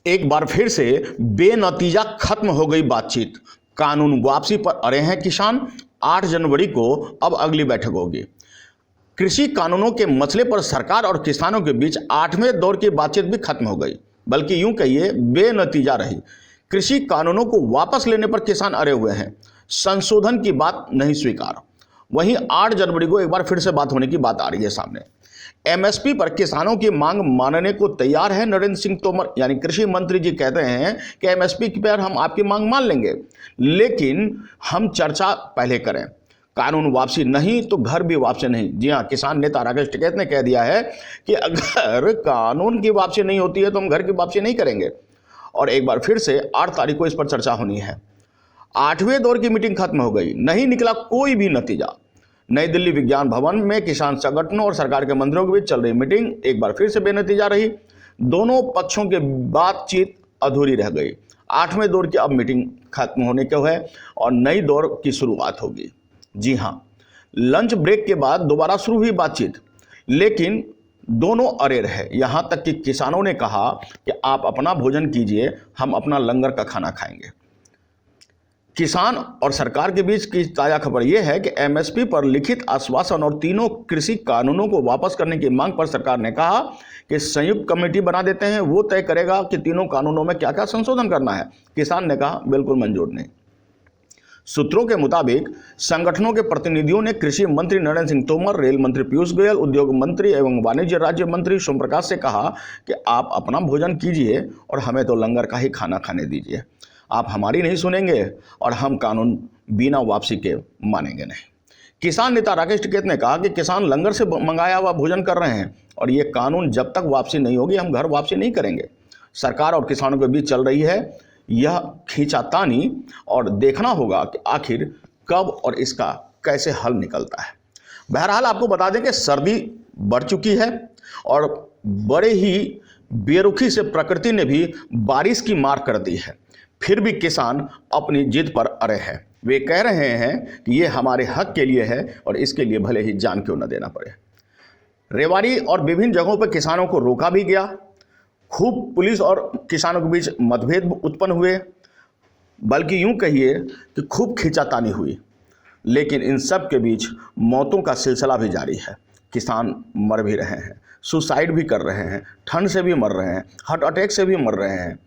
एक बार फिर से बेनतीजा खत्म हो गई बातचीत। कानून वापसी पर अड़े हैं किसान। 8 जनवरी को अब अगली बैठक होगी। कृषि कानूनों के मसले पर सरकार और किसानों के बीच 8वें दौर की बातचीत भी खत्म हो गई, बल्कि यूं कहिए बेनतीजा रही। कृषि कानूनों को वापस लेने पर किसान अड़े हुए हैं, संशोधन की बात नहीं स्वीकार। वहीं 8 जनवरी को एक बार फिर से बात होने की बात आ रही है सामने। एमएसपी पर किसानों की मांग मानने को तैयार है नरेंद्र सिंह तोमर, यानी कृषि मंत्री जी कहते हैं कि एमएसपी पर हम आपकी मांग मान लेंगे, लेकिन हम चर्चा पहले करें। कानून वापसी नहीं तो घर भी वापसी नहीं। जी हाँ, किसान नेता राकेश टिकैत ने कह दिया है कि अगर कानून की वापसी नहीं होती है तो हम घर की वापसी नहीं करेंगे। और एक बार फिर से 8 तारीख को इस पर चर्चा होनी है। 8वें दौर की मीटिंग खत्म हो गई, नहीं निकला कोई भी नतीजा। नई दिल्ली विज्ञान भवन में किसान संगठनों और सरकार के मंत्रियों के बीच चल रही मीटिंग एक बार फिर से बेनतीजा रही। दोनों पक्षों की बातचीत अधूरी रह गई। 8वें दौर की अब मीटिंग खत्म होने को है और नई दौर की शुरुआत होगी। जी हाँ, लंच ब्रेक के बाद दोबारा शुरू हुई बातचीत, लेकिन दोनों अड़े रहे। यहां तक कि किसानों ने कहा कि आप अपना भोजन कीजिए, हम अपना लंगर का खाना खाएंगे। किसान और सरकार के बीच की ताजा खबर यह है कि एमएसपी पर लिखित आश्वासन और तीनों कृषि कानूनों को वापस करने की मांग पर सरकार ने कहा कि संयुक्त कमेटी बना देते हैं, वो तय करेगा कि तीनों कानूनों में क्या क्या संशोधन करना है। किसान ने कहा बिल्कुल मंजूर नहीं। सूत्रों के मुताबिक संगठनों के प्रतिनिधियों ने कृषि मंत्री नरेंद्र सिंह तोमर, रेल मंत्री पीयूष गोयल, उद्योग मंत्री एवं वाणिज्य राज्य मंत्री सोम प्रकाश से कहा कि आप अपना भोजन कीजिए और हमें तो लंगर का ही खाना खाने दीजिए। आप हमारी नहीं सुनेंगे और हम कानून बिना वापसी के मानेंगे नहीं। किसान नेता राकेश टिकैत ने कहा कि किसान लंगर से मंगाया हुआ भोजन कर रहे हैं और ये कानून जब तक वापसी नहीं होगी हम घर वापसी नहीं करेंगे। सरकार और किसानों के बीच चल रही है यह खींचातानी और देखना होगा कि आखिर कब और इसका कैसे हल निकलता है। बहरहाल आपको बता दें कि सर्दी बढ़ चुकी है और बड़े ही बेरुखी से प्रकृति ने भी बारिश की मार कर दी है। फिर भी किसान अपनी जिद पर अड़े हैं। वे कह रहे हैं कि ये हमारे हक के लिए है और इसके लिए भले ही जान क्यों न देना पड़े। रेवाड़ी और विभिन्न जगहों पर किसानों को रोका भी गया। खूब पुलिस और किसानों के बीच मतभेद उत्पन्न हुए, बल्कि यूं कहिए कि खूब खींचातानी हुई। लेकिन इन सब के बीच मौतों का सिलसिला भी जारी है। किसान मर भी रहे हैं, सुसाइड भी कर रहे हैं, ठंड से भी मर रहे हैं, हार्ट अटैक से भी मर रहे हैं।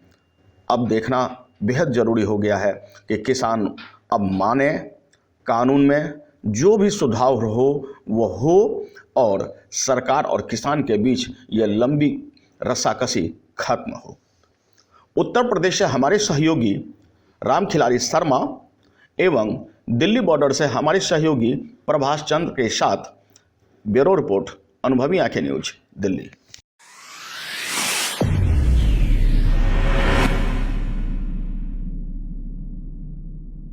अब देखना बेहद ज़रूरी हो गया है कि किसान अब माने, कानून में जो भी सुधार हो वो हो और सरकार और किसान के बीच ये लंबी रस्साकसी खत्म हो। उत्तर प्रदेश से हमारे सहयोगी रामखिलारी शर्मा एवं दिल्ली बॉर्डर से हमारे सहयोगी प्रभाष चंद्र के साथ ब्यूरो रिपोर्ट, अनुभवी आंखें न्यूज, दिल्ली।